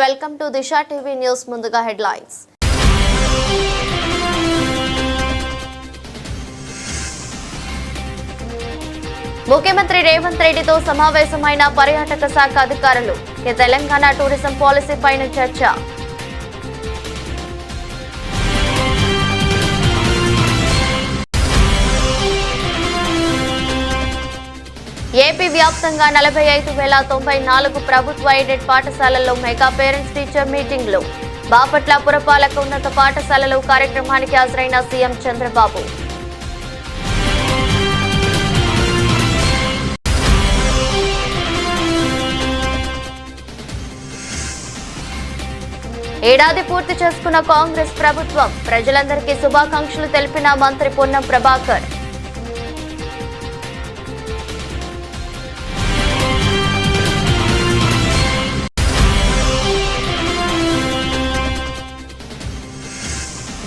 Welcome to Disha TV news. ముందుగా headlines. ముఖ్యమంత్రి రేవంత్ రెడ్డితో సమావేశమైన పర్యాటక శాఖ అధికారులు. తెలంగాణ టూరిజం పాలసీ పైన చర్చ. ఏపీ వ్యాప్తంగా 45,094 ప్రభుత్వ ఎయిడెడ్ పాఠశాలల్లో మెగా పేరెంట్స్ టీచర్ మీటింగ్లు. బాపట్ల పురపాలక ఉన్నత పాఠశాలలో కార్యక్రమానికి హాజరైన సీఎం చంద్రబాబు. ఏడాది పూర్తి చేసుకున్న కాంగ్రెస్ ప్రభుత్వం. ప్రజలందరికీ శుభాకాంక్షలు తెలిపిన మంత్రి పొన్నం ప్రభాకర్.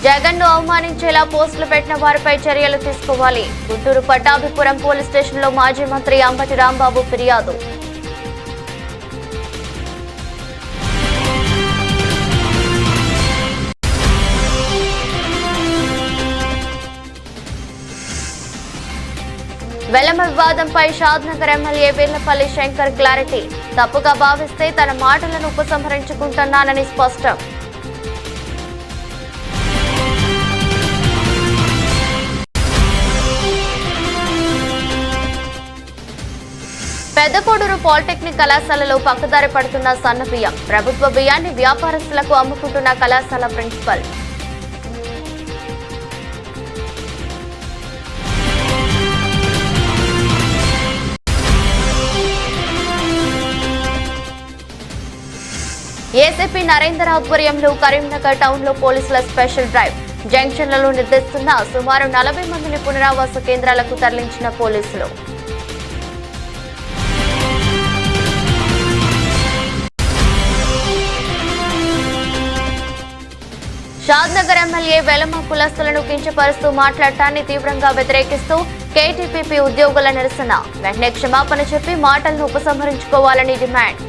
జగన్ ను అవమానించేలా పోస్టులు పెట్టిన వారిపై చర్యలు తీసుకోవాలి. గుంటూరు పట్టాభిపురం పోలీస్ స్టేషన్లో మాజీ మంత్రి అంబటి రాంబాబు ఫిర్యాదు. వెలమ వివాదంపై షాద్నగర్ ఎమ్మెల్యే వీర్లపల్లి శంకర్ క్లారిటీ. తప్పుగా భావిస్తే తన మాటలను ఉపసంహరించుకుంటున్నానని స్పష్టం. పెద్దకోడూరు పాలిటెక్నిక్ కళాశాలలో పక్కదారి పడుతున్న సన్న బియ్యం. ప్రభుత్వ బియ్యాన్ని వ్యాపారస్తులకు అమ్ముకుంటున్న కళాశాల ప్రిన్సిపల్. ఏసీపీ నరేందర్ ఆధ్వర్యంలో కరీంనగర్ టౌన్ లో పోలీసుల స్పెషల్ డ్రైవ్. జంక్షన్లలో నిర్దేశిస్తున్న సుమారు 40 మందిని పునరావాస కేంద్రాలకు తరలించిన పోలీసులు. షాద్నగర్ ఎమ్మెల్యే వెలమ కులస్తులను కించపరుస్తూ మాట్లాడటాన్ని తీవ్రంగా వ్యతిరేకిస్తూ కేటీపీపీ ఉద్యోగుల నిరసన. వెంటనే క్షమాపణ చెప్పి మాటలను ఉపసంహరించుకోవాలని డిమాండ్.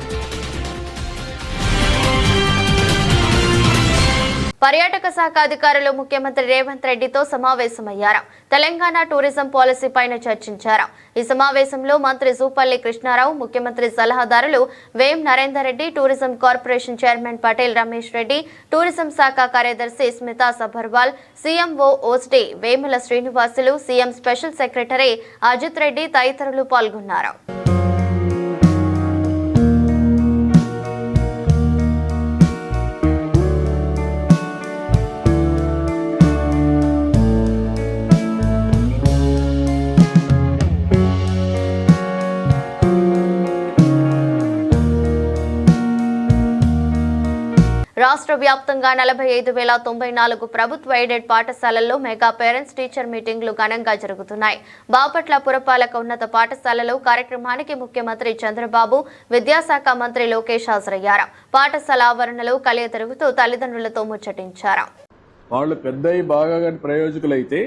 పర్యాటక శాఖ అధికారులు ముఖ్యమంత్రి రేవంత్ రెడ్డితో సమావేశమయ్యారు. తెలంగాణ టూరిజం పాలసీ పైన చర్చించారు. ఈ సమావేశంలో మంత్రి జూపల్లి కృష్ణారావు, ముఖ్యమంత్రి సలహాదారులు Vem Narender Reddy, tourism corporation chairman Patel Ramesh Reddy, tourism శాఖ కార్యదర్శి Smita Sabharwal, CMO OSD Vemula Srinivasulu, CM special secretary Ajith Reddy తదితరులు పాల్గొన్నారు. రాష్ట్ర వ్యాప్తంగా 45,094 ప్రభుత్వ ఎయిడెడ్ పాఠశాలల్లో మెగా పేరెంట్స్ టీచర్ మీటింగ్లు ఘనంగా జరుగుతున్నాయి. బాపట్ల పురపాలక ఉన్నత పాఠశాలలో కార్యక్రమానికి ముఖ్యమంత్రి చంద్రబాబు, విద్యాశాఖ మంత్రి లోకేష్ హాజరయ్యారు. పాఠశాల ఆవరణలో కలియ తిరుగుతూ తల్లిదండ్రులతో ముచ్చటించారు. వాళ్ళు పెద్దయి బాగా ప్రయోజకులైతే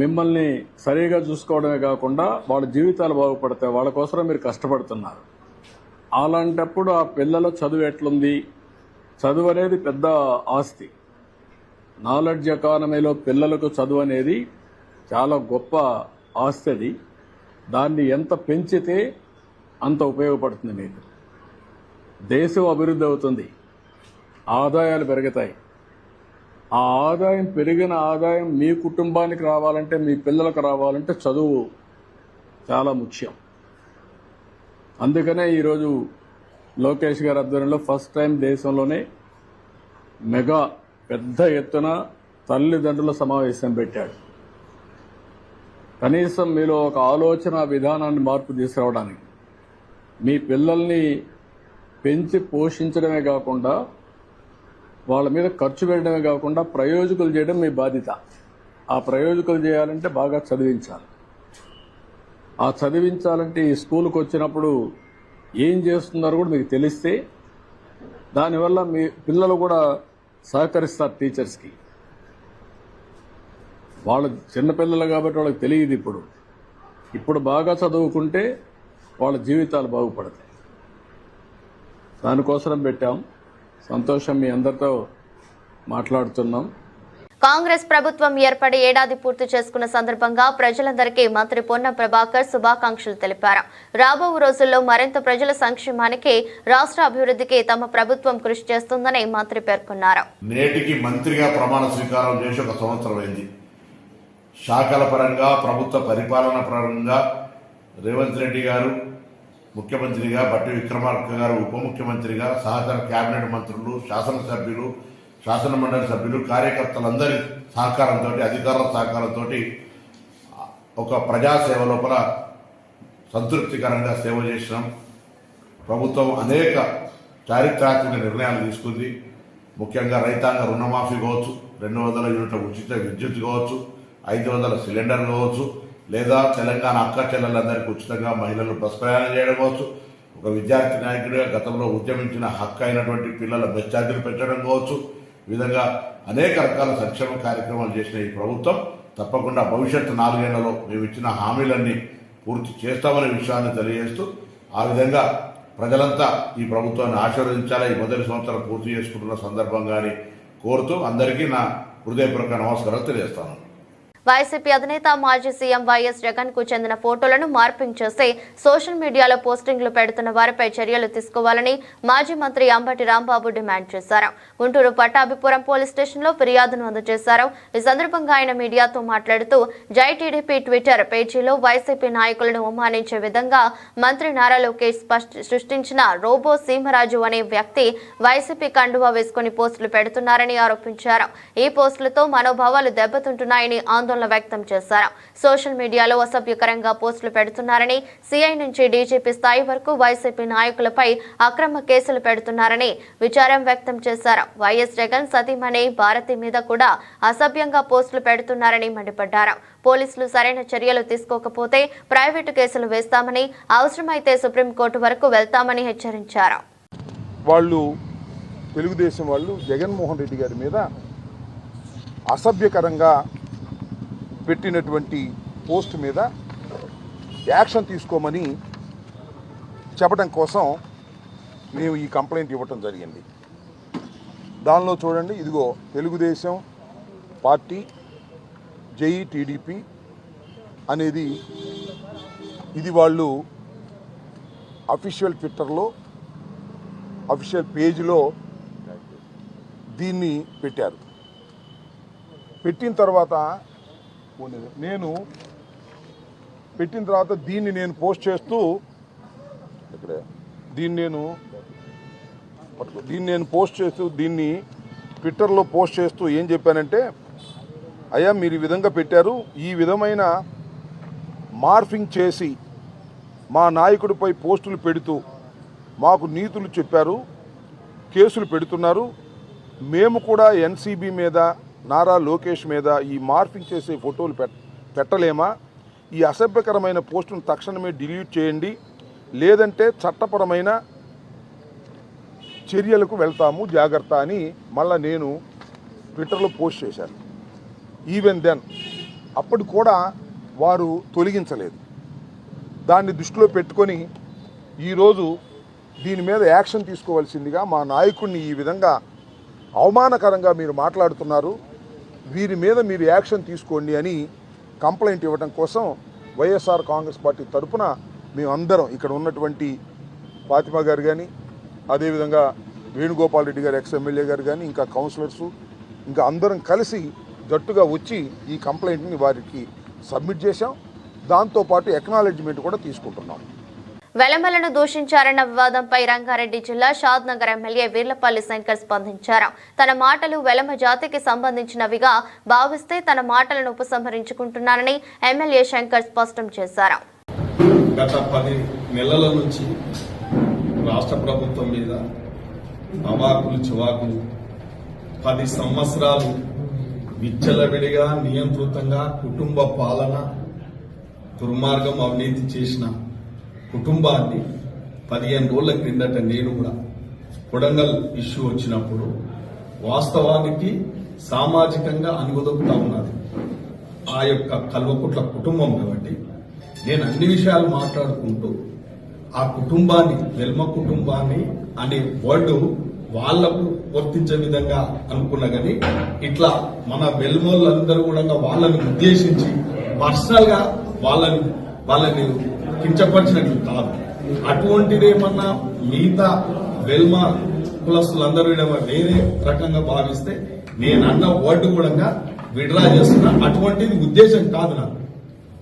మిమ్మల్ని సరిగా చూసుకోవడమే కాకుండా వాళ్ళ జీవితాలు బాగుపడతాయి. వాళ్ళ కోసం మీరు కష్టపడుతున్నారు. అలాంటప్పుడు ఆ పిల్లల చదువు ఎట్లుంది? చదువు అనేది పెద్ద ఆస్తి. నాలెడ్జ్ ఎకానమీలో పిల్లలకు చదువు అనేది చాలా గొప్ప ఆస్తి. అది దాన్ని ఎంత పెంచితే అంత ఉపయోగపడుతుంది. మీకు దేశం అభివృద్ధి అవుతుంది, ఆదాయాలు పెరుగుతాయి. ఆ ఆదాయం పెరిగిన ఆదాయం మీ కుటుంబానికి రావాలంటే, మీ పిల్లలకు రావాలంటే చదువు చాలా ముఖ్యం. అందుకనే ఈరోజు లోకేష్ గారి ఆధ్వర్యంలో ఫస్ట్ టైం దేశంలోనే మెగా పెద్ద ఎత్తున తల్లిదండ్రుల సమావేశం పెట్టాడు. కనీసం మీలో ఒక ఆలోచన విధానాన్ని మార్పు తీసుకురావడానికి, మీ పిల్లల్ని పెంచి పోషించడమే కాకుండా వాళ్ళ మీద ఖర్చు పెట్టడమే కాకుండా ప్రయోజకులు చేయడం మీ బాధ్యత. ఆ ప్రయోజకులు చేయాలంటే బాగా చదివించాలి. ఆ చదివించాలంటే ఈ స్కూల్కి వచ్చినప్పుడు ఏం చేస్తున్నారో కూడా మీకు తెలిస్తే దానివల్ల మీ పిల్లలు కూడా సహకరిస్తారు టీచర్స్కి. వాళ్ళు చిన్నపిల్లలు కాబట్టి వాళ్ళకి తెలియదు. ఇప్పుడు బాగా చదువుకుంటే వాళ్ళ జీవితాలు బాగుపడతాయి. దానికోసం పెట్టాం. సంతోషం మీ అందరితో మాట్లాడుతున్నాం. కాంగ్రెస్ ప్రభుత్వం ఏర్పడి ఏడాది పూర్తి చేసుకున్న సందర్భంగా ప్రజలందరికీ మంత్రి పొన్నం ప్రభాకర్ శుభాకాంక్షలు తెలిపారు. రాబో రోజుల్లో మరింత ప్రజల సంక్షేమానికి, రాష్ట్ర అభివృద్ధికి తమ ప్రభుత్వం కృషి చేస్తుందని మంత్రి పేర్కొన్నారు. నేటికి మంత్రిగా ప్రమాణ స్వీకారం చేసి 1 సంవత్సరం అయింది. శాఖల పరంగా, ప్రభుత్వ పరిపాలన పరంగా రేవంత్ రెడ్డి గారు ముఖ్యమంత్రిగా, బట్టి విక్రమార్క గారు ఉప ముఖ్యమంత్రిగా, సహకార కేబినెట్ మంత్రులు, శాసనసభ్యులు, శాసన మండలి సభ్యులు, కార్యకర్తలందరి సహకారంతో, అధికారుల సహకారంతో ఒక ప్రజాసేవ లోపల సంతృప్తికరంగా సేవ చేసినాం. ప్రభుత్వం అనేక చారిత్రాత్మక నిర్ణయాలు తీసుకుంది. ముఖ్యంగా రైతాంగ రుణమాఫీ కావచ్చు, 200 యూనిట్ల ఉచిత విద్యుత్ కావచ్చు, 500 సిలిండర్ కావచ్చు, లేదా తెలంగాణ అక్క చెల్లెలందరికీ ఉచితంగా మహిళలు బస్ ప్రయాణం చేయడం కావచ్చు, ఒక విద్యార్థి నాయకుడిగా గతంలో ఉద్యమించిన హక్కు అయినటువంటి పిల్లల బస్ ఛార్జీలు పెంచడం కావచ్చు, ఈ విధంగా అనేక రకాల సంక్షేమ కార్యక్రమాలు చేసిన ఈ ప్రభుత్వం తప్పకుండా భవిష్యత్తు 4 ఏళ్లలో మేము ఇచ్చిన హామీలన్నీ పూర్తి చేస్తామనే విషయాన్ని తెలియజేస్తూ, ఆ విధంగా ప్రజలంతా ఈ ప్రభుత్వాన్ని ఆశీర్వదించాలా ఈ మొదటి సంవత్సరం పూర్తి చేసుకుంటున్న సందర్భంగాని కోరుతూ అందరికీ నా హృదయపూర్వక నమస్కారాలు తెలియజేస్తాను. వైసీపీ అధినేత మాజీ సీఎం వైఎస్ జగన్ కు చెందిన ఫోటోలను మార్పింగ్ చేసి సోషల్ మీడియాలో పోస్టింగ్లు పెడుతున్న వారిపై చర్యలు తీసుకోవాలని మాజీ మంత్రి అంబటి రాంబాబు డిమాండ్ చేశారు. గుంటూరు పట్టాభిపురం పోలీస్ స్టేషన్లో ఫిర్యాదును అందజేశారు. ఈ సందర్భంగా ఆయన మీడియాతో మాట్లాడుతూ జై టీడీపీ ట్విట్టర్ పేజీలో వైసీపీ నాయకులను అవమానించే విధంగా మంత్రి నారా లోకేష్ సృష్టించిన రోబో సీమరాజు అనే వ్యక్తి వైసీపీ కండువా వేసుకుని పోస్టులు పెడుతున్నారని ఆరోపించారు. ఈ పోస్టులతో మనోభావాలు దెబ్బతింటున్నాయని ఆందోళన వ్యక్తం చేశారు. సోషల్ మీడియాలో అసభ్యకరంగా పోస్టులు పెడుతున్నారని, సీఐ నుంచి డీజీపీ స్థాయి వరకు వైసీపీ నాయకులపై అక్రమ కేసులు పెడుతున్నారని విచారం వ్యక్తం చేశారు. వైఎస్ జగన్ సతీమణి భారతి మీద కూడా అసభ్యంగా పోస్టులు పెడుతున్నారని మండిపడ్డారు. పోలీసులు సరైన చర్యలు తీసుకోకపోతే ప్రైవేటు కేసులు వేస్తామని, అవసరమైతే సుప్రీంకోర్టు వరకు వెళ్తామని హెచ్చరించారు. వాళ్ళు తెలుగుదేశం వాళ్ళు జగన్మోహన్ రెడ్డి గారి మీద అసభ్యకరంగా పెట్టినటువంటి పోస్ట్ మీద యాక్షన్ తీసుకోమని చెప్పడం కోసం మేము ఈ కంప్లైంట్ ఇవ్వటం జరిగింది. దానిలో చూడండి, ఇదిగో తెలుగుదేశం పార్టీ జై టీడీపీ అనేది ఇది వాళ్ళు అఫీషియల్ ట్విట్టర్లో అఫీషియల్ పేజీలో దీన్ని పెట్టారు. పెట్టిన తర్వాత దీన్ని నేను పోస్ట్ చేస్తూ దీన్ని ట్విట్టర్లో పోస్ట్ చేస్తూ ఏం చెప్పానంటే, అయ్యా మీరు ఈ విధంగా పెట్టారు, ఈ విధమైన మార్ఫింగ్ చేసి మా నాయకుడిపై పోస్టులు పెడుతూ మాకు నీతులు చెప్పారు, కేసులు పెడుతున్నారు. మేము కూడా ఎన్సీబీ మీద, నారా లోకేష్ మీద ఈ మార్ఫింగ్ చేసే ఫోటోలు పెట్టలేమా? ఈ అసభ్యకరమైన పోస్టును తక్షణమే డిలీట్ చేయండి, లేదంటే చట్టపరమైన చర్యలకు వెళ్తాము, జాగ్రత్త అని మళ్ళీ నేను ట్విట్టర్లో పోస్ట్ చేశాను. ఈవెన్ దెన్ అప్పుడు కూడా వారు తొలగించలేదు. దాన్ని దృష్టిలో పెట్టుకొని ఈరోజు దీని మీద యాక్షన్ తీసుకోవాల్సిందిగా, మా నాయకుడిని ఈ విధంగా అవమానకరంగా మీరు మాట్లాడుతున్నారు, వీరి మీద మీరు యాక్షన్ తీసుకోండి అని కంప్లైంట్ ఇవ్వడం కోసం వైఎస్ఆర్ కాంగ్రెస్ పార్టీ తరఫున మేమందరం ఇక్కడ ఉన్నటువంటి ఫాతిమా గారు కానీ, అదేవిధంగా వేణుగోపాల్ రెడ్డి గారు ఎక్స్-ఎమ్మెల్యే గారు కానీ, ఇంకా కౌన్సిలర్సు, ఇంకా అందరం కలిసి జట్టుగా వచ్చి ఈ కంప్లైంట్ని వారికి సబ్మిట్ చేశాం. దాంతోపాటు ఎక్నాలెడ్జ్మెంట్ కూడా తీసుకుంటున్నాం. వెలమలను దూషించారన్న వివాదంపై రంగారెడ్డి జిల్లా షాద్ నగర్ ఎమ్మెల్యే వీర్లపల్లి శంకర్ స్పందించారు. తన మాటలు వెలమ జాతికి సంబంధించినవిగా భావిస్తే తన మాటలను ఉపసంహరించుకుంటున్నారని ఎమ్మెల్యే శంకర్ స్పష్టం చేశారు. గత 10 నెలల నుంచి రాష్ట్ర ప్రభుత్వం మీద అవాకులు చివాకులు, 10 సంవత్సరాలు విచ్చలవిడిగా నియంత్రితంగా కుటుంబ పాలన, దుర్మార్గం, అవినీతి చేసిన కుటుంబాన్ని 15 రోజుల క్రిందట నేను కూడా కొడంగల్ ఇష్యూ వచ్చినప్పుడు వాస్తవానికి సామాజికంగా అనుగుదొక్కుతా ఉన్నది ఆ యొక్క కల్వకుట్ల కుటుంబం. కాబట్టి నేను అన్ని విషయాలు మాట్లాడుకుంటూ ఆ కుటుంబాన్ని, వెల్మ కుటుంబాన్ని అనే వర్డ్ వాళ్లకు వర్తించే విధంగా అనుకున్నా కానీ ఇట్లా మన వెల్మోళ్ళందరూ కూడా వాళ్ళని ఉద్దేశించి పర్సనల్ గా వాళ్ళని కించపరిచినట్లు కాదు. అటువంటిది ఏమన్నా మిగతా వెల్మా కులస్తులందరూ వేరే రకంగా భావిస్తే నేను అన్న వర్డ్ కూడా విడ్రా చేస్తున్నా. అటువంటిది ఉద్దేశం కాదు నాకు.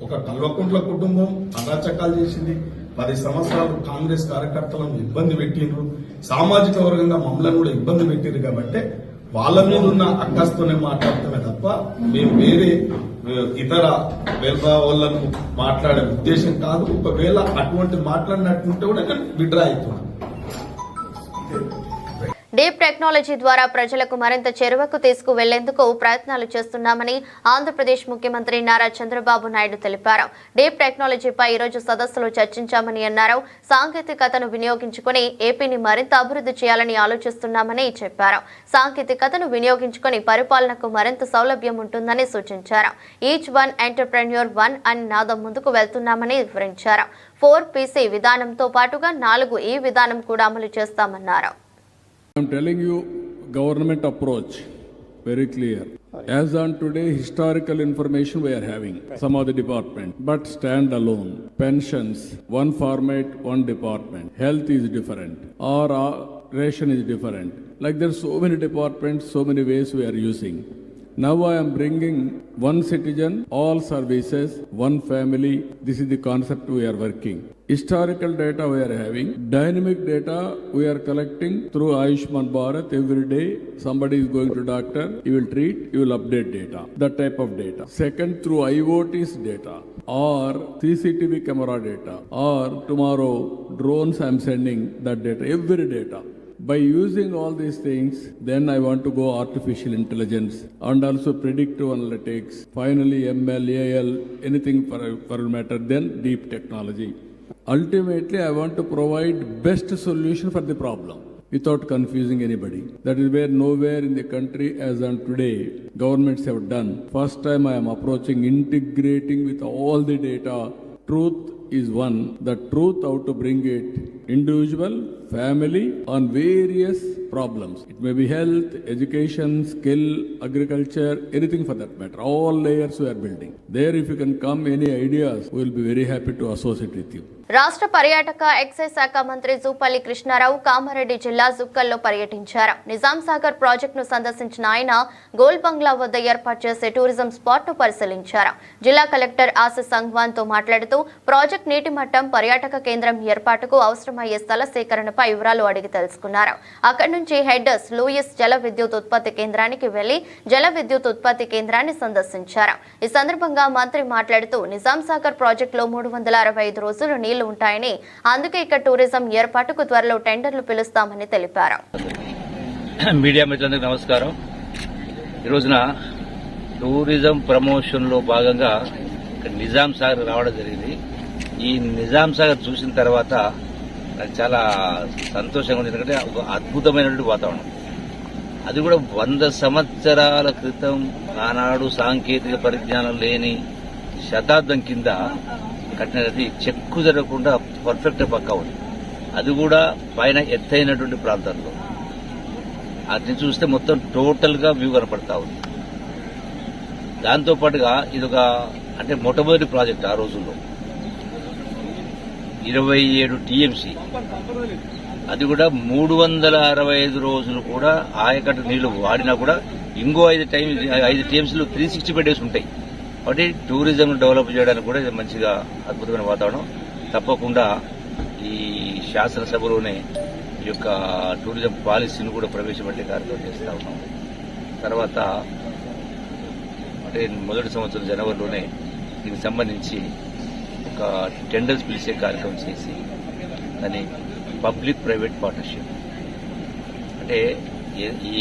ఒక కల్వకుంట్ల కుటుంబం అరాచకాలు చేసింది, 10 సంవత్సరాలు కాంగ్రెస్ కార్యకర్తలను ఇబ్బంది పెట్టిండ్రు, సామాజిక వర్గంగా మమ్మల్ని కూడా ఇబ్బంది పెట్టిండ్రు. కాబట్టి వాళ్ళ మీద ఉన్న అక్కస్తోనే మాట్లాడుతున్నా తప్ప మేము వేరే ఇతర వెల్మా వాళ్ళను మాట్లాడే ఉద్దేశం కాదు. ఒకవేళ అటువంటి మాట్లాడినట్టుంటే కూడా నేను విడ్రా అవుతున్నాను. డీప్ టెక్నాలజీ ద్వారా ప్రజలకు మరింత చేరువకు తీసుకువెళ్లేందుకు ప్రయత్నాలు చేస్తున్నామని ఆంధ్రప్రదేశ్ ముఖ్యమంత్రి నారా చంద్రబాబు నాయుడు తెలిపారు. డీప్ టెక్నాలజీపై ఈరోజు సదస్సులో చర్చించామని అన్నారు. సాంకేతికతను వినియోగించుకుని ఏపీని మరింత అభివృద్ధి చేయాలని ఆలోచిస్తున్నామని చెప్పారు. సాంకేతికతను వినియోగించుకుని పరిపాలనకు మరింత సౌలభ్యం ఉంటుందని సూచించారు. ఈచ్ వన్ ఎంటర్ప్రెన్యూర్ వన్ అని నాదం ముందుకు వెళ్తున్నామని వివరించారు. 4PC విధానంతో పాటుగా 4E విధానం కూడా అమలు చేస్తామన్నారు. I'm telling you, government approach very clear. As on today, historical information we are having, some of the department, but stand alone. Pensions, one format, one department. Health is different, or ration is different. Like there's so many departments, so many ways we are using. Now I am bringing one citizen, all services, one family. This is the concept we are working. Historical data we are having. Dynamic data we are collecting through Ayushman Bharat. Every day somebody is going to doctor, he will treat, he will update data. That type of data. Second, through IoT's data or CCTV camera data, or tomorrow drones I am sending that data, every data. By using all these things, then I want to go artificial intelligence and also predictive analytics, finally ML, AL, anything for a matter, then deep technology. Ultimately, I want to provide best solution for the problem without confusing anybody. That is where nowhere in the country as on today, governments have done. First time I am approaching integrating with all the data. Truth is one. The truth, how to bring it, individual, family, on various problems. It may be health, education, skill, agriculture, anything for that matter. All layers we are building. There, if you can come, any ideas, we will be very happy to associate with you. రాష్ట్ర పర్యాటక excise శాఖ మంత్రి జూపల్లి కృష్ణారావు కామారెడ్డి జిల్లా జుక్కల్లో పర్యటించారు. నిజాం సాగర్ ప్రాజెక్టును సందర్శించిన ఆయన goal బంగ్లా వద్ద ఏర్పాటు చేసే టూరిజం స్పాట్ ను పరిశీలించారు. జిల్లా కలెక్టర్ ఆసిఫ్ సంగ్వాన్ తో మాట్లాడుతూ ప్రాజెక్ట్ నీటి మట్టం, పర్యాటక కేంద్రం ఏర్పాటుకు అవసరమయ్యే స్థల సేకరణపై వివరాలు అడిగి తెలుసుకున్నారు. అక్కడి నుంచి హెడ్డర్స్ లూయిస్ జల విద్యుత్ ఉత్పత్తి కేంద్రానికి వెళ్లి జల విద్యుత్ ఉత్పత్తి కేంద్రాన్ని సందర్శించారు. ఈ సందర్భంగా మంత్రి మాట్లాడుతూ నిజాం సాగర్ ప్రాజెక్టులో 365 రోజులు నీళ్లు ఉంటాయని, అందుకే ఇక్కడ టూరిజం ఏర్పాటుకు త్వరలో టెండర్లు పిలుస్తామని తెలిపారు. మీడియా మిత్రులందరికీ నమస్కారం. ఈ రోజున టూరిజం ప్రమోషన్ లో భాగంగా నిజాం సాగర్ రావడం జరిగింది. ఈ నిజాం సాగర్ చూసిన తర్వాత నాకు చాలా సంతోషంగా ఉంది. ఎందుకంటే ఒక అద్భుతమైనటువంటి వాతావరణం, అది కూడా 100 సంవత్సరాల క్రితం ఆనాడు సాంకేతిక పరిజ్ఞానం లేని శతాబ్దం కింద కట్టినది, చెక్కు జరగకుండా పర్ఫెక్ట్ పక్కా ఉంది. అది కూడా పైన ఎత్తైనటువంటి ప్రాంతాల్లో. అది చూస్తే మొత్తం టోటల్ గా వ్యూ కనపడతా ఉంది. దాంతో పాటుగా ఇదొక అంటే మొట్టమొదటి ప్రాజెక్ట్ ఆ రోజుల్లో 27 TMC. అది కూడా 365 రోజులు కూడా ఆయకట్టు నీళ్లు వాడినా కూడా ఇంకో 5 TMCలు 365 days ఉంటాయి. కాబట్టి టూరిజం డెవలప్ చేయడానికి కూడా ఇది మంచిగా అద్భుతమైన వాతావరణం. తప్పకుండా ఈ శాసనసభలోనే ఈ యొక్క టూరిజం పాలసీని కూడా ప్రవేశపెట్టే కార్యక్రమం చేస్తా ఉన్నాం. తర్వాత అంటే మొదటి సంవత్సరం జనవరిలోనే దీనికి సంబంధించి ఒక టెండర్స్ పిలిచే కార్యక్రమం చేసి దాన్ని పబ్లిక్ ప్రైవేట్ పార్ట్నర్షిప్ అంటే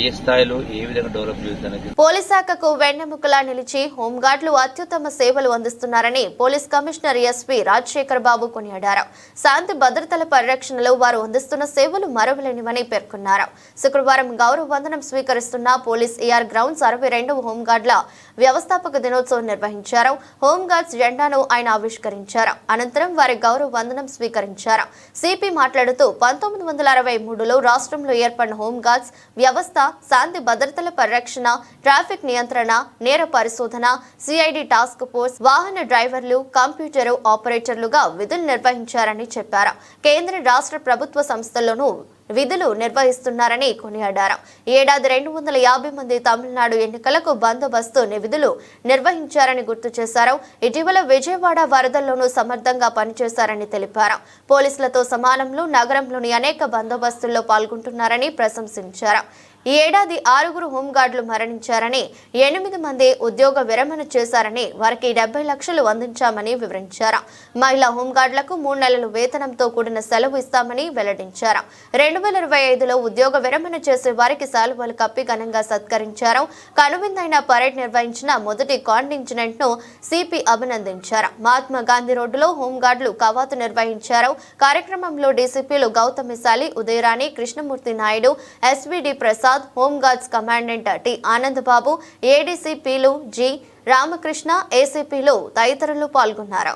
ఏ స్థాయిలో ఏ విధంగా డెవలప్ చేస్తుంది. పోలీస్ శాఖకు వెన్నెముకలా నిలిచి హోంగార్డులు అత్యుత్తమ సేవలు అందిస్తున్నారని పోలీస్ కమిషనర్ ఎస్పీ రాజశేఖర్ బాబు కొనియాడారు. శాంతి భద్రతల పరిరక్షణలో వారు అందిస్తున్న సేవలు మరవలేనివని పేర్కొన్నారు. శుక్రవారం గౌరవ వందనం స్వీకరిస్తున్న పోలీస్ ఏఆర్ గ్రౌండ్స్ 62వ హోంగార్డుల వ్యవస్థాపక దినోత్సవం నిర్వహించారు. హోంగార్డ్స్ జెండాను ఆయన ఆవిష్కరించారు. అనంతరం వారి గౌరవ వందనం స్వీకరించారు. సిపి మాట్లాడుతూ 1963లో రాష్ట్రంలో ఏర్పడిన హోంగార్డ్స్ వ్యవస్థ శాంతి భద్రతల పరిరక్షణ, ట్రాఫిక్ నియంత్రణ, నేర పరిశోధన, సిఐడి టాస్క్ ఫోర్స్, వాహన డ్రైవర్లు, కంప్యూటర్ ఆపరేటర్లుగా విధులు నిర్వహించారని చెప్పారు. కేంద్ర రాష్ట్ర ప్రభుత్వ సంస్థల్లోనూ విధులు నిర్వహిస్తున్నారని కొనియాడారు. ఏడాది 250 మంది తమిళనాడు ఎన్నికలకు బందోబస్తు విధులు నిర్వహించారని గుర్తు చేశారు. ఇటీవల విజయవాడ వరదల్లోనూ సమర్థంగా పనిచేశారని తెలిపారు. పోలీసులతో సమానంలో నగరంలోని అనేక బందోబస్తుల్లో పాల్గొంటున్నారని ప్రశంసించారు. ఈ ఏడాది 6 హోంగార్డులు మరణించారని, 8 మంది ఉద్యోగ విరమణ చేశారని, వారికి 70 లక్షలు అందించామని వివరించారు. మహిళా హోంగార్డులకు 3 నెలల వేతనంతో కూడిన సెలవు ఇస్తామని వెల్లడించారు. 2025లో ఉద్యోగ విరమణ చేసే వారికి శాలువాలు కప్పి ఘనంగా సత్కరించారు. కనువిందైన పరేడ్ నిర్వహించిన మొదటి కాంటింజెంట్ ను సిపి అభినందించారు. మహాత్మా గాంధీ రోడ్డులో హోంగార్డులు కవాతు నిర్వహించారు. కార్యక్రమంలో డీసీపీలు Gautamishali, Udayarani, Krishnamurthy Naidu, SVD Prasad, home guards commandant T Anandababu, ఏడీసీపీలు జి రామకృష్ణ, ఏసీపీలు తదితరులు పాల్గొన్నారు.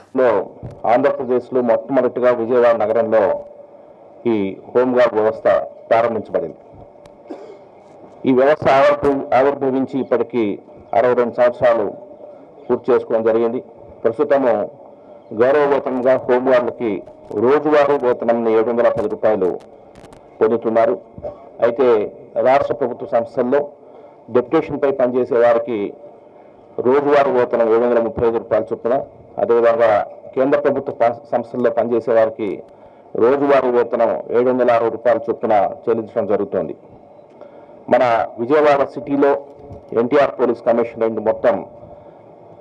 ఆంధ్రప్రదేశ్లో మొట్టమొదటిగా విజయవాడ నగరంలో ఈ హోంగార్డ్ వ్యవస్థ ప్రారంభించబడింది. ఈ వ్యవస్థ ఆవిర్భవించి ఇప్పటికీ 62 సంవత్సరాలు పూర్తి చేసుకోవడం జరిగింది. ప్రస్తుతము గౌరవ వేతనంగా హోంగార్డులకి రోజువారీ వేతనం 710 రూపాయలు పొందుతున్నారు. అయితే రాష్ట్ర ప్రభుత్వ సంస్థల్లో డెప్యుటేషన్పై పనిచేసే వారికి రోజువారీ వేతనం 735 రూపాయల చొప్పున, అదేవిధంగా కేంద్ర ప్రభుత్వ సంస్థల్లో పనిచేసే వారికి రోజువారీ వేతనం 760 రూపాయల చొప్పున చెల్లించడం జరుగుతోంది. మన విజయవాడ సిటీలో ఎన్టీఆర్ పోలీస్ కమిషనరేట్ మొత్తం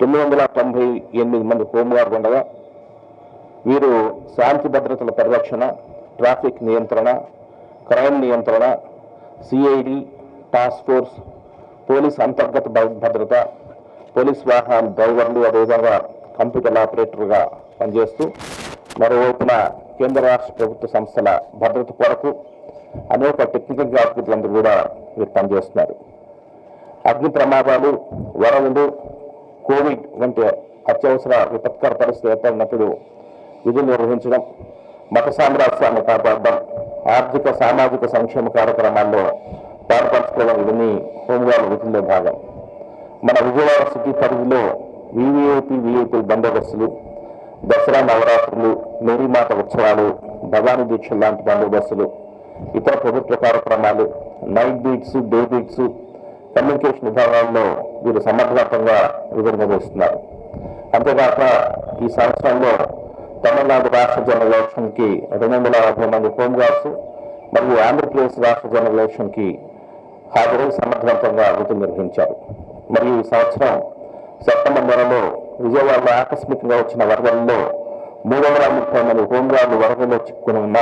998 మంది హోంగార్డు ఉండగా వీరు శాంతి భద్రతల పరిరక్షణ, ట్రాఫిక్ నియంత్రణ, క్రైమ్ నియంత్రణ, సిఐడి టాస్క్ ఫోర్స్, పోలీస్ అంతర్గత భద్రత, పోలీస్ వాహనాల డ్రైవర్లు, అదేవిధంగా కంప్యూటర్ ఆపరేటర్గా పనిచేస్తూ మరోవైపున కేంద్ర రాష్ట్ర ప్రభుత్వ సంస్థల భద్రత కొరకు అనేక టెక్నికల్ జాగ్రత్తలందరూ కూడా వీరు పనిచేస్తున్నారు. అగ్ని ప్రమాదాలు, వరదలు, కోవిడ్ వంటి అత్యవసర విపత్కర పరిస్థితి ఏర్పడినప్పుడు విధులు నిర్వహించడం, మత సామ్రాజ్యాన్ని కాపాడడం, ఆర్థిక సామాజిక సంక్షేమ కార్యక్రమాల్లో పాల్పంచుకోవడం ఇవన్నీ హోంగార్డు విధుల్లో భాగం. మన విజయవాడ సిటీ పరిధిలో విఐపి బందోబస్తులు, దసరా నవరాత్రులు, మేరీమాత ఉత్సవాలు, భవానీ దీక్షలు లాంటి బందోబస్తులు, ఇతర ప్రభుత్వ కార్యక్రమాలు, night beats, day beats, communication విభాగాల్లో వీరు సమర్థవంతంగా విధులు నిర్వహిస్తున్నారు. అంతేకాక ఈ సంవత్సరంలో తమిళనాడు రాష్ట్ర జనరల్ ఎలక్షన్కి 250 మంది హోంగార్డ్స్ మరియు ఆంధ్రప్రదేశ్ రాష్ట్ర జనరల్ ఎలక్షన్కి హాజరై సమర్థవంతంగా విధులు నిర్వహించారు. మరియు ఈ సంవత్సరం సెప్టెంబర్ నెలలో విజయవాడలో ఆకస్మికంగా వచ్చిన వరదల్లో 330 మంది హోంగార్డులు వరదల్లో చిక్కుకుని ఉన్న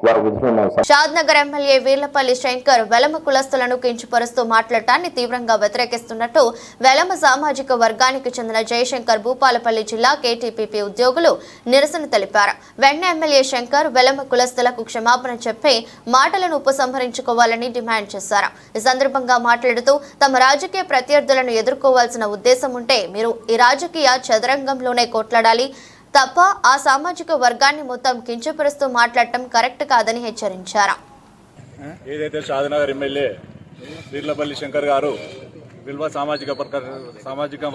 వారి విధులను షాద్నగర్ ఎమ్మెల్యే వీర్లపల్లి శంకర్ వెలమ కులస్తులను కించపరుస్తూ మాట్లాడటాన్ని తీవ్రంగా వ్యతిరేకిస్తున్నట్టు వెలమ సామాజిక వర్గానికి చెందిన జయశంకర్ భూపాలపల్లి జిల్లా కేటీపీపీ ఉద్యోగులు నిరసన తెలిపారు. వెంటనే ఎమ్మెల్యే శంకర్ వెలమ కులస్తులకు క్షమాపణ చెప్పి మాటలను ఉపసంహరించుకోవాలని డిమాండ్ చేశారు. ఈ సందర్భంగా మాట్లాడుతూ తమ రాజకీయ ప్రత్యర్థులను ఎదుర్కోవాల్సిన ఉద్దేశం ఉంటే మీరు ఈ రాజకీయ చదరంగంలోనే కొట్లాడాలి తప్ప ఆ సామాజిక వర్గాన్ని మొత్తం కించపరుస్తూ మాట్లాడటం కరెక్ట్ కాదని హెచ్చరించారు. ఏదైతే షాద్నగర్ ఎమ్మెల్యే వీర్లపల్లి శంకర్ గారు విల్వ సామాజిక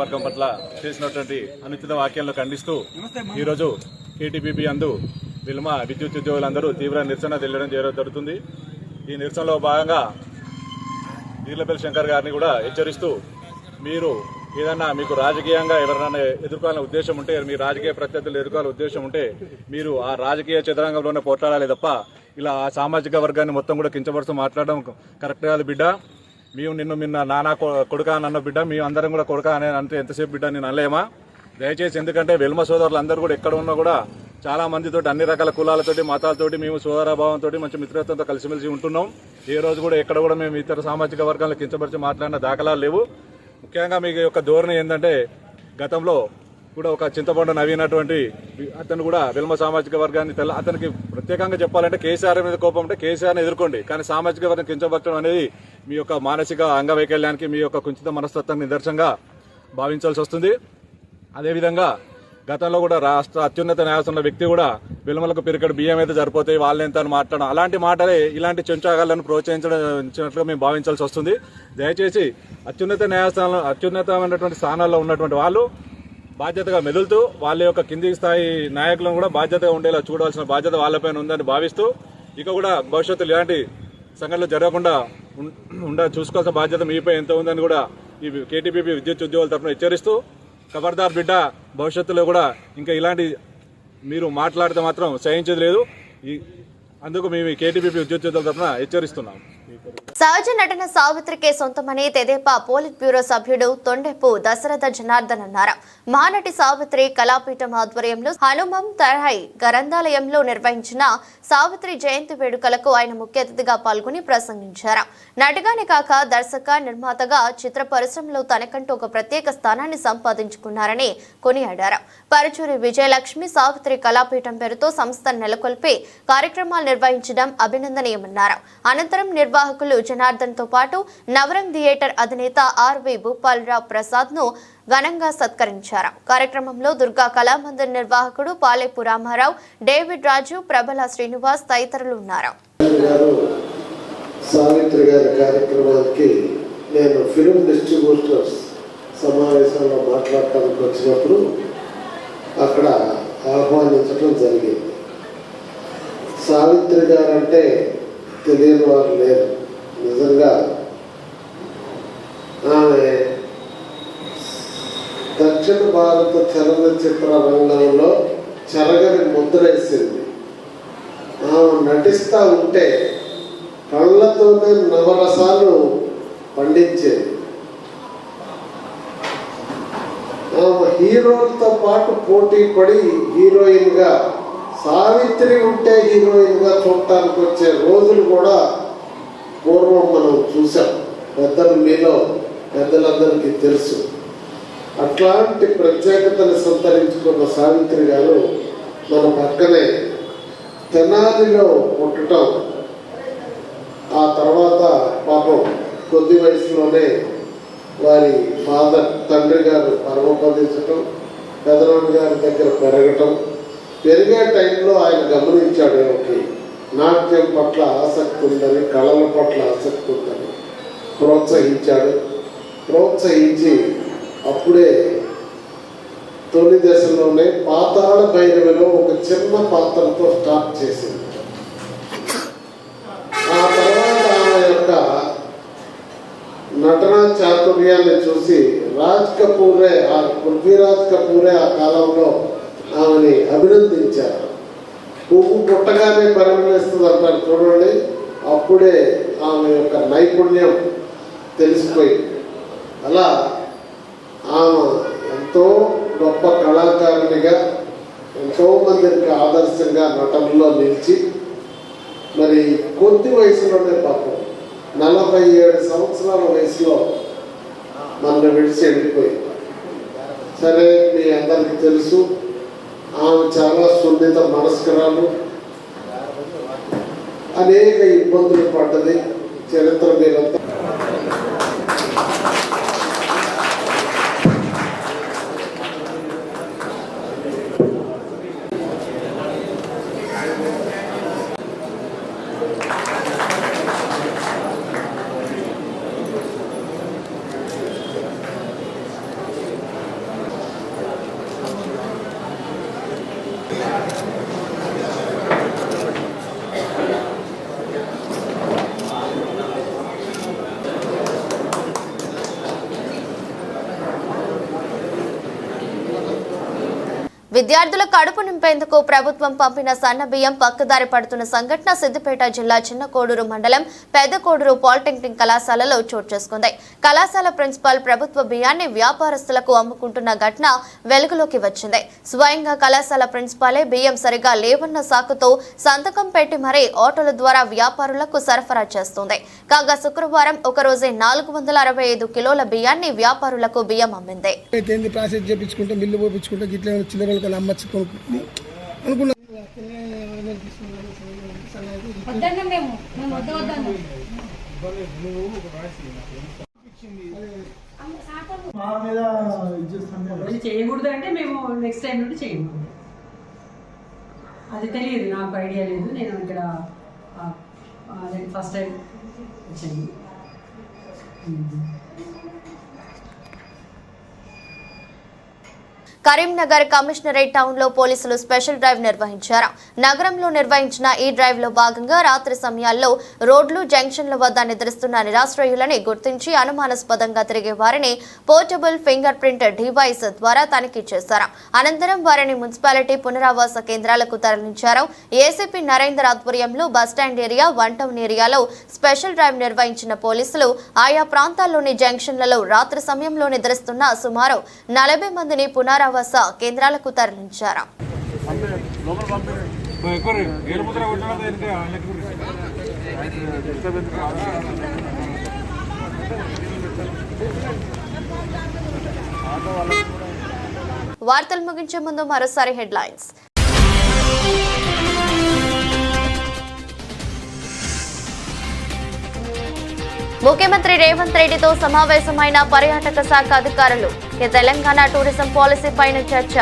వర్గం పట్ల చేసినటువంటి అనుచిత వ్యాఖ్యలను ఖండిస్తూ ఈరోజు కేటీపీపీ అందు విల్మ విద్యుత్ ఉద్యోగులందరూ తీవ్ర నిరసన తెలియడం జరుగుతుంది. ఈ నిరసనలో భాగంగా వీర్లపల్లి శంకర్ గారిని కూడా హెచ్చరిస్తూ మీరు ఏదన్నా మీకు రాజకీయంగా ఎవరైనా ఎదుర్కోవాలనే ఉద్దేశం ఉంటే, మీ రాజకీయ ప్రత్యర్థులు ఎదుర్కోవాలనే ఉద్దేశం ఉంటే మీరు ఆ రాజకీయ చదరంగంలోనే పోట్లాడాలి తప్ప ఇలా ఆ సామాజిక వర్గాన్ని మొత్తం కూడా కించపరుస్తూ మాట్లాడడం కరెక్ట్ కాదు బిడ్డ. మేము నిన్న నానా కొడుక అన్న బిడ్డ, మేము అందరం కూడా కొడుక అనే అంటే ఎంతసేపు బిడ్డ నేను అనలేమా? దయచేసి, ఎందుకంటే వెల్మ సోదరులు అందరూ కూడా ఎక్కడ ఉన్నా కూడా చాలా మందితోటి అన్ని రకాల కులాలతోటి మతాలతోటి మేము సోదరాభావంతో మంచి మిత్రత్వంతో కలిసిమెలిసి ఉంటున్నాం. ఏ రోజు కూడా ఎక్కడ కూడా మేము ఇతర సామాజిక వర్గాలను కించపరిచి మాట్లాడిన దాఖలాలు లేవు. ముఖ్యంగా మీ యొక్క ధోరణి ఏంటంటే గతంలో కూడా ఒక చింతపండు నవ్వినటువంటి అతను కూడా వెల్మ సామాజిక వర్గాన్ని అతనికి ప్రత్యేకంగా చెప్పాలంటే కేసీఆర్ మీద కోపం అంటే కేసీఆర్ని ఎదుర్కోండి, కానీ సామాజిక వర్గం కించపరచడం అనేది మీ యొక్క మానసిక అంగవైకల్యానికి మీ యొక్క కుంచిత మనస్తత్వాన్ని నిదర్శనంగా భావించాల్సి వస్తుంది. అదేవిధంగా గతంలో కూడా రాష్ట్ర అత్యున్నత న్యాయస్థానంలో వ్యక్తి కూడా వెలుమలకు పిరికడు బియ్యం అయితే సరిపోతాయి వాళ్ళెంత అని మాట్లాడడం, అలాంటి మాటలే ఇలాంటి చెంచాగాళ్లను ప్రోత్సహించినట్లుగా మేము భావించాల్సి వస్తుంది. దయచేసి అత్యున్నతమైనటువంటి స్థానాల్లో ఉన్నటువంటి వాళ్ళు బాధ్యతగా మెదులుతూ వాళ్ళ యొక్క కింది స్థాయి నాయకులను కూడా బాధ్యతగా ఉండేలా చూడాల్సిన బాధ్యత వాళ్ళపైన ఉందని భావిస్తూ ఇక కూడా భవిష్యత్తులో ఇలాంటి సంఘటనలు జరగకుండా చూసుకోవాల్సిన బాధ్యత మీపై ఎంత ఉందని కూడా ఈ కేటీపీపీ విద్యుత్ ఉద్యోగుల తరఫున హెచ్చరిస్తూ ఖబర్దార్ బిడ్డ, భవిష్యత్తులో కూడా ఇంకా ఇలాంటి మీరు మాట్లాడితే మాత్రం సహించేది లేదు. అందుకు మేము కేటీపీపీ విద్యుత్ ఉద్యోగుల తరఫున హెచ్చరిస్తున్నాం. సహజ నటన సావిత్రికే సొంతమని తెదేపా పోలిట్ బ్యూరో సభ్యుడు తొండెపు దశరథ జనార్దన్ అన్నారు. మహానటి సావిత్రి కళాపీఠం ఆధ్వర్యంలో హనుమం తరహై గ్రంథాలయంలో నిర్వహించిన సావిత్రి జయంతి వేడుకలకు ఆయన ముఖ్య అతిథిగా పాల్గొని ప్రసంగించారు. నటిగానే కాక దర్శక నిర్మాతగా చిత్ర పరిశ్రమలో తనకంటూ ఒక ప్రత్యేక స్థానాన్ని సంపాదించుకున్నారని కొనియాడారు. పరుచూరి విజయలక్ష్మి సావిత్రి కళాపీఠం పేరుతో సంస్థను నెలకొల్పి కార్యక్రమాలు నిర్వహించడం అభినందనీయమన్నారు. అనంతరం నిర్వాహకులు జనార్దన్ తో పాటు నవరంగ్ థియేటర్ అధినేత ఆర్వి భూపాలరావు ప్రసాద్ ను ఘనంగా సత్కరించారు. కార్యక్రమంలో దుర్గా కళామందిర్ నిర్వాహకుడు పాలేపు రామారావు, డేవిడ్ రాజు, ప్రబల శ్రీనివాస్ తదితరులు ఉన్నారు. సావిత్రి గారి కార్యక్రమానికి నేను ఫిల్మ్ డిస్ట్రిబ్యూటర్స్ సమావేశంలో మాట్లాడటానికి వచ్చినప్పుడు అక్కడ ఆహ్వానించడం జరిగింది. సావిత్రి గారు అంటే తెలియని వారు లేరు. నిజంగా ఆమె దక్షిణ భారత చలనచిత్ర రంగంలో చెరగని ముద్రేసింది. ఆమె నటిస్తూ ఉంటే కళ్ళతోనే నవరసాలు పండించేది. ఆమె హీరోలతో పాటు పోటీ పడి హీరోయిన్గా, సావిత్రి ఉంటే హీరోయిన్గా చూడటానికి వచ్చే రోజులు కూడా పూర్వం మనం చూసాం. పెద్దలు మీలో పెద్దలందరికీ తెలుసు. అట్లాంటి ప్రత్యేకతను సంతరించుకున్న సావిత్రి గారు మన పక్కనే తెనాలిలో పుట్టడం, ఆ తర్వాత పాపం కొద్ది వయసులోనే వారి తండ్రి గారు పరమపదించటం, పెదనాన్న గారి దగ్గర పెరగటం, పెరిగే టైంలో ఆయన గమనించాడు ఏమిటి నాట్యం పట్ల ఆసక్తి ఉందని, కళల పట్ల ఆసక్తి ఉందని ప్రోత్సహించాడు. ప్రోత్సహించి అప్పుడే తొలి దశలోనే పాతాళ భైరవిలో ఒక చిన్న పాత్రతో స్టార్ట్ చేసింది. ఆ తర్వాత ఆమె యొక్క నటనా చాతుర్యాన్ని చూసి పృథ్వీరాజ్ కపూరే ఆ కాలంలో ఆమెని అభినందించారు. పువ్వు పుట్టగానే పరిమళిస్తుంది అంటారు చూడండి, అప్పుడే ఆమె యొక్క నైపుణ్యం తెలిసిపోయింది. అలా ఆమె ఎంతో గొప్ప కళాకారునిగా ఎంతో మందికి ఆదర్శంగా నటనలో నిలిచి మరి కొద్ది వయసులోనే పాపం 47 సంవత్సరాల వయసులో మనల్ని విడిచి వెళ్ళిపోయింది. సరే, మీ అందరికీ తెలుసు ఆమె చాలా సున్నిత మనస్కరాలు, అనేక ఇబ్బందులు పడ్డది. చరిత్ర మీరంతా విద్యార్థుల కడుపు నింపేందుకు ప్రభుత్వం పంపిన సన్న బియ్యం పక్కదారి పడుతున్న సంఘటన సిద్దిపేట జిల్లా చిన్న కోడూరు మండలం పెద్ద కోడూరు పాలిటెక్నిక్ కళాశాలలో చోటు చేసుకుంది. కళాశాల ప్రిన్సిపాల్ ప్రభుత్వ బియ్యాన్ని వ్యాపారస్తులకు అమ్ముకుంటున్న ఘటన వెలుగులోకి వచ్చింది. స్వయంగా కళాశాల ప్రిన్సిపాలే బియ్యం సరిగా లేవన్న సాకుతో సంతకం పెట్టి మరీ ఆటోల ద్వారా వ్యాపారులకు సరఫరా చేస్తుంది. కాగా శుక్రవారం ఒకరోజే 465 కిలోల బియ్యాన్ని వ్యాపారులకు బియ్యం అమ్మింది. చేయకూడదు అంటే మేము నెక్స్ట్ టైం నుండి చేయకూడదు. అది తెలియదు, నాకు ఐడియా లేదు. నేను ఇక్కడ ఫస్ట్ టైం వచ్చాను. కరీంనగర్ కమిషనరేట్ టౌన్ లో పోలీసులు స్పెషల్ డ్రైవ్ నిర్వహించారు. నగరంలో నిర్వహించిన ఈ డ్రైవ్ లో భాగంగా రాత్రి సమయాల్లో రోడ్లు, జంక్షన్ల వద్ద నిద్రిస్తున్న నిరాశ్రయులని గుర్తించి అనుమానాస్పదంగా తిరిగే వారిని పోర్టబుల్ ఫింగర్ ప్రింట్ డివైస్ ద్వారా తనిఖీ చేశారు. అనంతరం వారిని మున్సిపాలిటీ పునరావాస కేంద్రాలకు తరలించారు. ఏసీపీ నరేందర్ ఆధ్వర్యంలో బస్టాండ్ ఏరియా, వన్ టౌన్ ఏరియాలో స్పెషల్ డ్రైవ్ నిర్వహించిన పోలీసులు ఆయా ప్రాంతాల్లోని జంక్షన్లలో రాత్రి సమయంలో నిద్రిస్తున్న సుమారు 40 మందిని పునరావాస కేంద్రాలకు తరలించారు. వార్తలు ముగించే ముందు మరోసారి హెడ్లైన్స్. ముఖ్యమంత్రి రేవంత్ రెడ్డితో సమావేశమైన పర్యాటక శాఖ అధికారులు. తెలంగాణ టూరిజం పాలసీ పైన చర్చ.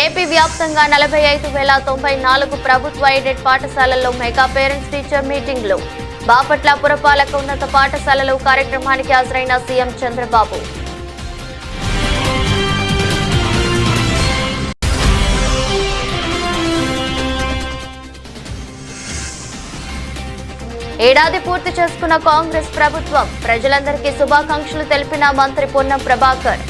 ఏపీ వ్యాప్తంగా 45,094 ప్రభుత్వ ఎయిడెడ్ పాఠశాలల్లో మెగా పేరెంట్స్ టీచర్ మీటింగ్లు. బాపట్ల పురపాలక ఉన్నత పాఠశాలలో కార్యక్రమానికి హాజరైన సీఎం చంద్రబాబు. ఏడాది పూర్తి చేసుకున్న కాంగ్రెస్ ప్రభుత్వం. ప్రజలందరికీ శుభాకాంక్షలు తెలిపిన మంత్రి పొన్నం ప్రభాకర్.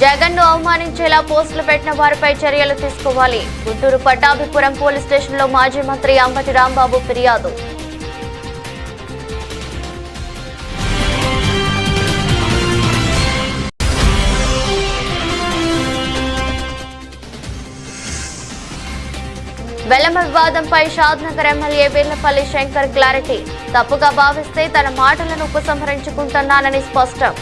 జగన్ను అవమానించేలా పోస్టులు పెట్టిన వారిపై చర్యలు తీసుకోవాలి. గుంటూరు పట్టాభిపురం పోలీస్ స్టేషన్లో మాజీ మంత్రి అంబటి రాంబాబు ఫిర్యాదు. వెల్లమ వివాదంపై షాద్నగర్ ఎమ్మెల్యే వీర్లపల్లి శంకర్ క్లారిటీ. తప్పుగా భావిస్తే తన మాటలను ఉపసంహరించుకుంటున్నానని స్పష్టం.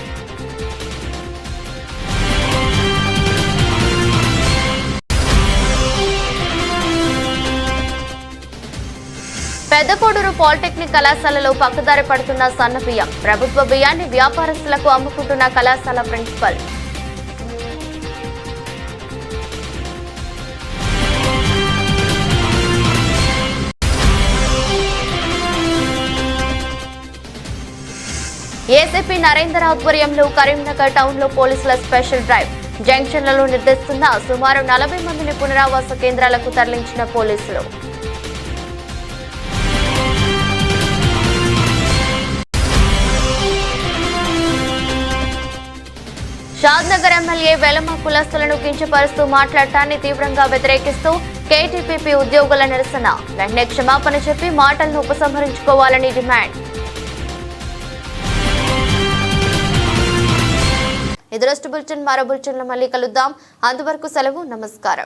పెద్దకోడూరు పాలిటెక్నిక్ కళాశాలలో పక్కదారి పడుతున్న సన్న బియ్యం. ప్రభుత్వ బియ్యాన్ని వ్యాపారస్తులకు అమ్ముకుంటున్న కళాశాల ప్రిన్సిపల్. ఏసీపీ నరేందర్ ఆధ్వర్యంలో కరీంనగర్ టౌన్ లో పోలీసుల స్పెషల్ డ్రైవ్. జంక్షన్లలో నిర్దేశిస్తున్న సుమారు 40 మందిని పునరావాస కేంద్రాలకు తరలించిన పోలీసులు. షాద్నగర్ ఎమ్మెల్యే వెలమ కులస్తులను కించపరుస్తూ మాట్లాడటాన్ని తీవ్రంగా వ్యతిరేకిస్తూ కేటీపీపీ ఉద్యోగుల నిరసన. వెంటనే క్షమాపణ చెప్పి మాటలను ఉపసంహరించుకోవాలని డిమాండ్. ఇది బులెటిన్. మరో బులెటిన్లో మళ్ళీ కలుద్దాం. అంతవరకు సెలవు. నమస్కారం.